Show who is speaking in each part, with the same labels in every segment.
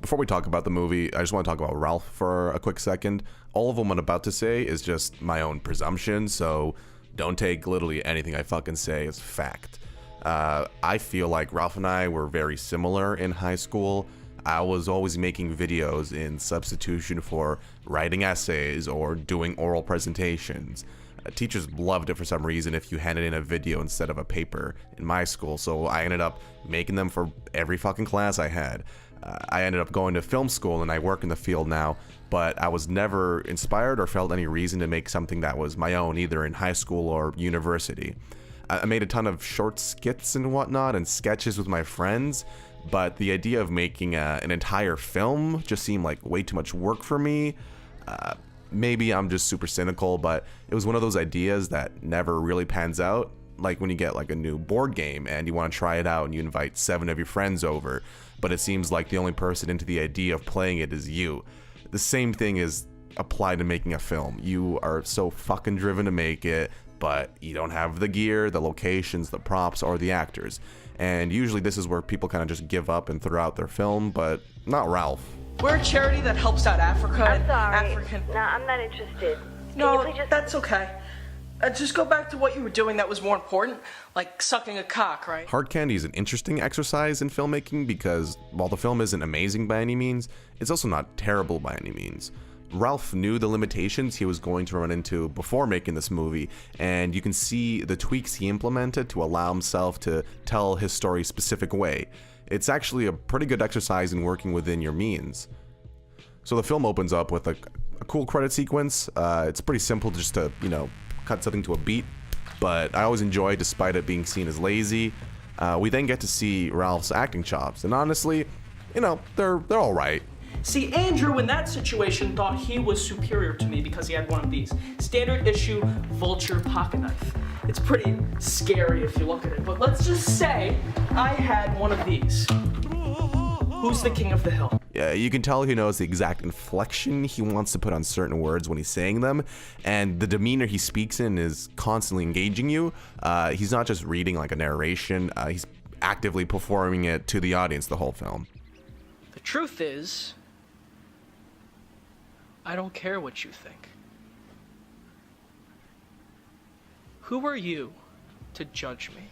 Speaker 1: Before we talk about the movie, I just want to talk about Ralph for a quick second. All of what I'm about to say is just my own presumption, so don't take literally anything I fucking say as fact. I feel like Ralph and I were very similar in high school. I was always making videos in substitution for writing essays or doing oral presentations. Teachers loved it for some reason if you handed in a video instead of a paper in my school, so I ended up making them for every fucking class I had. I ended up going to film school and I work in the field now, but I was never inspired or felt any reason to make something that was my own, either in high school or university. I made a ton of short skits and whatnot and sketches with my friends, but the idea of making an entire film just seemed like way too much work for me. Maybe I'm just super cynical, but it was one of those ideas that never really pans out. Like when you get like a new board game and you want to try it out and you invite 7 of your friends over, but it seems like the only person into the idea of playing it is you. The same thing is applied to making a film. You are so fucking driven to make it, but you don't have the gear, the locations, the props, or the actors. And usually this is where people kind of just give up and throw out their film, but not Ralph.
Speaker 2: We're a charity that helps out Africa.
Speaker 3: I'm sorry.
Speaker 2: African...
Speaker 3: No, I'm not interested.
Speaker 2: No, that's okay. Just go back to what you were doing that was more important, like sucking a cock, right?
Speaker 1: Hard candy is an interesting exercise in filmmaking because while the film isn't amazing by any means, it's also not terrible by any means. Ralph knew the limitations he was going to run into before making this movie, and you can see the tweaks he implemented to allow himself to tell his story a specific way. It's actually a pretty good exercise in working within your means. So the film opens up with a cool credit sequence. It's pretty simple just to, cut something to a beat, but I always enjoy despite it being seen as lazy. We then get to see Ralph's acting chops, and honestly, they're all right.
Speaker 2: See, Andrew in that situation thought he was superior to me because he had one of these. Standard issue Vulture pocket knife. It's pretty scary if you look at it, but let's just say I had one of these. Who's the king of the hill?
Speaker 1: Yeah, you can tell he knows the exact inflection he wants to put on certain words when he's saying them, and the demeanor he speaks in is constantly engaging you. He's not just reading like a narration, he's actively performing it to the audience the whole film.
Speaker 2: The truth is, I don't care what you think. Who are you to judge me?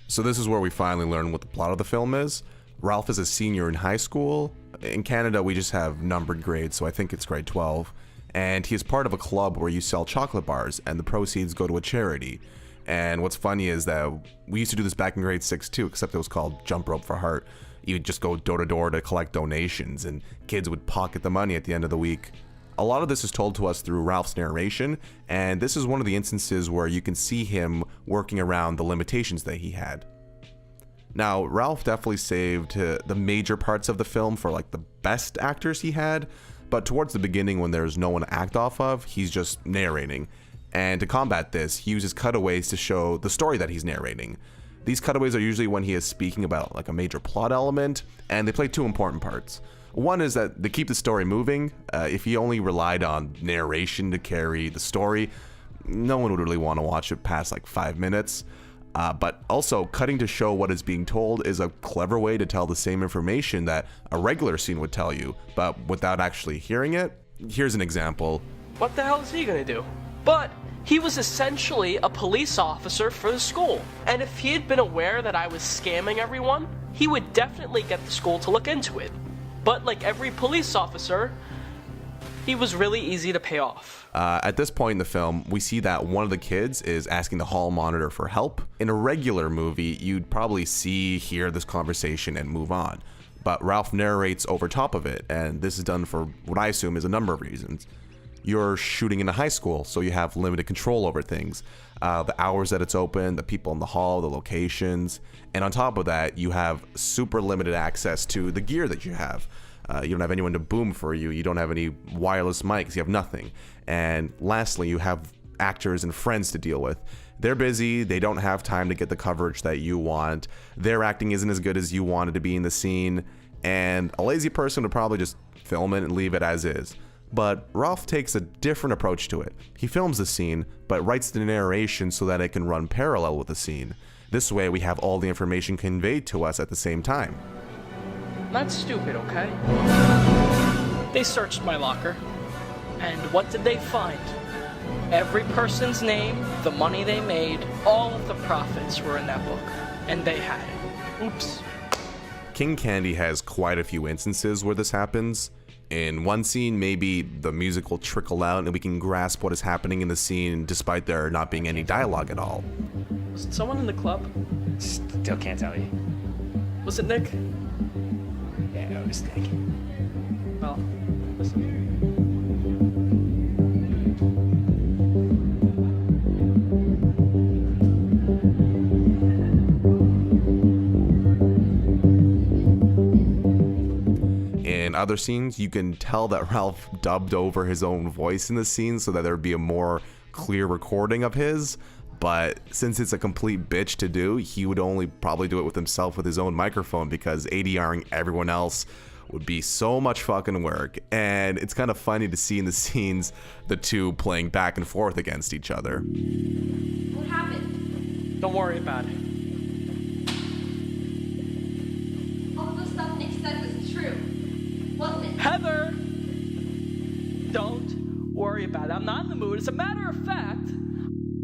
Speaker 1: So this is where we finally learn what the plot of the film is. Ralph is a senior in high school. In Canada, we just have numbered grades, so I think it's grade 12. And he is part of a club where you sell chocolate bars, and the proceeds go to a charity. And what's funny is that we used to do this back in grade 6 too, except it was called Jump Rope for Heart. You would just go door to door to collect donations, and kids would pocket the money at the end of the week. A lot of this is told to us through Ralph's narration, and this is one of the instances where you can see him working around the limitations that he had. Now, Ralph definitely saved the major parts of the film for like the best actors he had, but towards the beginning when there's no one to act off of, he's just narrating. And to combat this, he uses cutaways to show the story that he's narrating. These cutaways are usually when he is speaking about like a major plot element, and they play 2 important parts. One is that they keep the story moving. If he only relied on narration to carry the story, no one would really want to watch it past like 5 minutes. But also, cutting to show what is being told is a clever way to tell the same information that a regular scene would tell you, but without actually hearing it. Here's an example.
Speaker 2: What the hell is he gonna do? But he was essentially a police officer for the school. And if he had been aware that I was scamming everyone, he would definitely get the school to look into it. But like every police officer, he was really easy to pay off.
Speaker 1: At this point in the film, we see that one of the kids is asking the hall monitor for help. In a regular movie, you'd probably hear this conversation and move on. But Ralph narrates over top of it, and this is done for what I assume is a number of reasons. You're shooting in a high school, so you have limited control over things. The hours that it's open, the people in the hall, the locations, and on top of that, you have super limited access to the gear that you have. You don't have anyone to boom for you. You don't have any wireless mics. You have nothing. And lastly, you have actors and friends to deal with. They're busy. They don't have time to get the coverage that you want. Their acting isn't as good as you wanted to be in the scene. And a lazy person would probably just film it and leave it as is. But Ralph takes a different approach to it. He films the scene, but writes the narration so that it can run parallel with the scene. This way, we have all the information conveyed to us at the same time.
Speaker 2: not stupid, okay? They searched my locker, and what did they find? Every person's name, the money they made, all of the profits were in that book, and they had it. Oops.
Speaker 1: King Candy has quite a few instances where this happens. In one scene, maybe the music will trickle out and we can grasp what is happening in the scene despite there not being any dialogue at all.
Speaker 2: Was it someone in the club?
Speaker 3: Still can't tell you.
Speaker 2: Was it Nick?
Speaker 3: Yeah, it was Nick.
Speaker 2: Well, listen.
Speaker 1: In other scenes, you can tell that Ralph dubbed over his own voice in the scene so that there would be a more clear recording of his. But since it's a complete bitch to do, he would only probably do it with himself with his own microphone, because ADRing everyone else would be so much fucking work. And it's kind of funny to see in the scenes the two playing back and forth against each other.
Speaker 4: What happened?
Speaker 2: Don't worry about it.
Speaker 4: All the stuff Nick said was true, wasn't it?
Speaker 2: Heather! Don't worry about it. I'm not in the mood. As a matter of fact,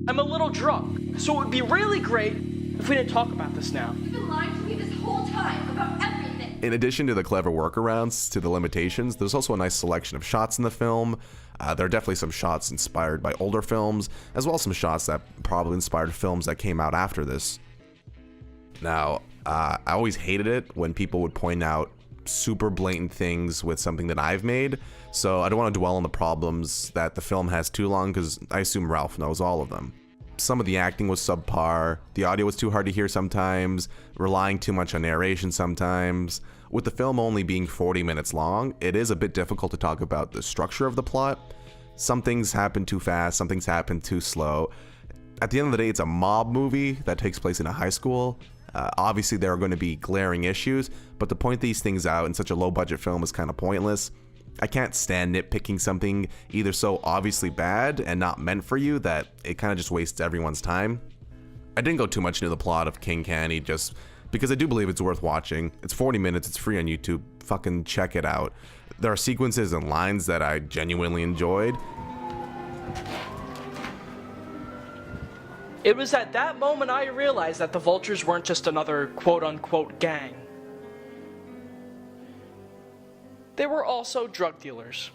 Speaker 2: I'm a little drunk. So it would be really great if we didn't talk about this now.
Speaker 4: You've been lying to me this whole time about everything.
Speaker 1: In addition to the clever workarounds to the limitations, there's also a nice selection of shots in the film. There are definitely some shots inspired by older films, as well as some shots that probably inspired films that came out after this. Now, I always hated it when people would point out super blatant things with something that I've made, so I don't want to dwell on the problems that the film has too long, because I assume Ralph knows all of them. Some of the acting was subpar, the audio was too hard to hear sometimes, relying too much on narration sometimes. With the film only being 40 minutes long, it is a bit difficult to talk about the structure of the plot. Some things happen too fast, some things happen too slow. At the end of the day, it's a mob movie that takes place in a high school. Obviously, there are going to be glaring issues, but to point these things out in such a low-budget film is kind of pointless. I can't stand nitpicking something either so obviously bad and not meant for you that it kind of just wastes everyone's time. I didn't go too much into the plot of King Candy just because I do believe it's worth watching. It's 40 minutes, it's free on YouTube. Fucking check it out. There are sequences and lines that I genuinely enjoyed.
Speaker 2: It was at that moment I realized that the Vultures weren't just another quote-unquote gang. They were also drug dealers.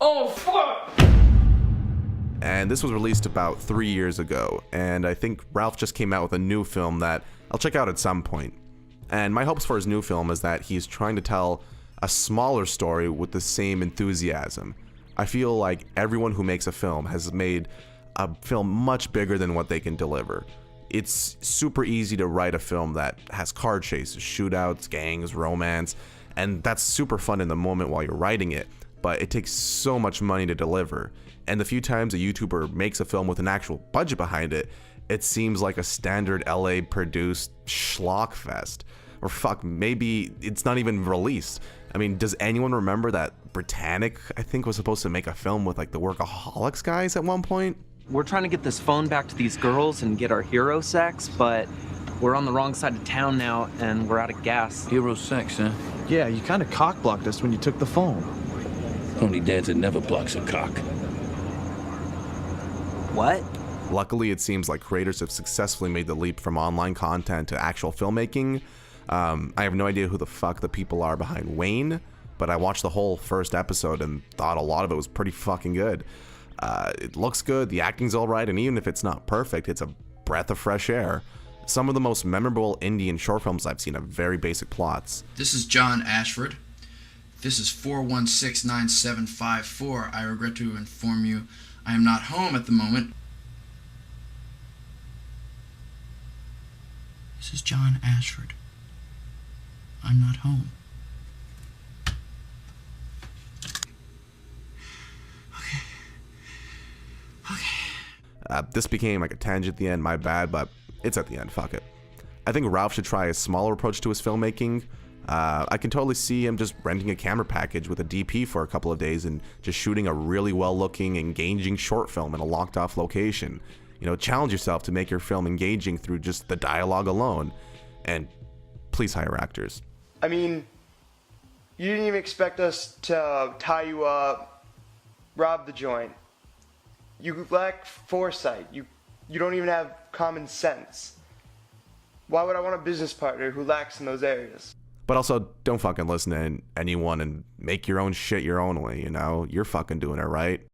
Speaker 2: Oh, fuck!
Speaker 1: And this was released about 3 years ago, and I think Ralph just came out with a new film that I'll check out at some point. And my hopes for his new film is that he's trying to tell a smaller story with the same enthusiasm. I feel like everyone who makes a film has made a film much bigger than what they can deliver. It's super easy to write a film that has car chases, shootouts, gangs, romance, and that's super fun in the moment while you're writing it, but it takes so much money to deliver. And the few times a YouTuber makes a film with an actual budget behind it, it seems like a standard LA produced schlock fest. Or fuck, maybe it's not even released. I mean, does anyone remember that Britannic, I think, was supposed to make a film with like the Workaholics guys at one point?
Speaker 5: We're trying to get this phone back to these girls and get our hero sex, but we're on the wrong side of town now and we're out of gas.
Speaker 6: Hero sex, huh?
Speaker 7: Yeah, you kind of cock-blocked us when you took the phone.
Speaker 6: Only dancer never blocks a cock.
Speaker 5: What?
Speaker 1: Luckily, it seems like creators have successfully made the leap from online content to actual filmmaking. I have no idea who the fuck the people are behind Wayne, but I watched the whole first episode and thought a lot of it was pretty fucking good. It looks good, the acting's alright, and even if it's not perfect, it's a breath of fresh air. Some of the most memorable Indian short films I've seen have very basic plots.
Speaker 8: This is John Ashford. This is 4169754. I regret to inform you I am not home at the moment. This is John Ashford. I'm not home.
Speaker 1: This became like a tangent at the end, my bad, but it's at the end, fuck it. I think Ralph should try a smaller approach to his filmmaking. I can totally see him just renting a camera package with a DP for a couple of days and just shooting a really well-looking, engaging short film in a locked-off location. You know, challenge yourself to make your film engaging through just the dialogue alone. And please hire actors.
Speaker 9: I mean, You didn't even expect us to tie you up, rob the joint. You lack foresight. You don't even have common sense. Why would I want a business partner who lacks in those areas?
Speaker 1: But also, don't fucking listen to anyone and make your own shit your own way, you know? You're fucking doing it right.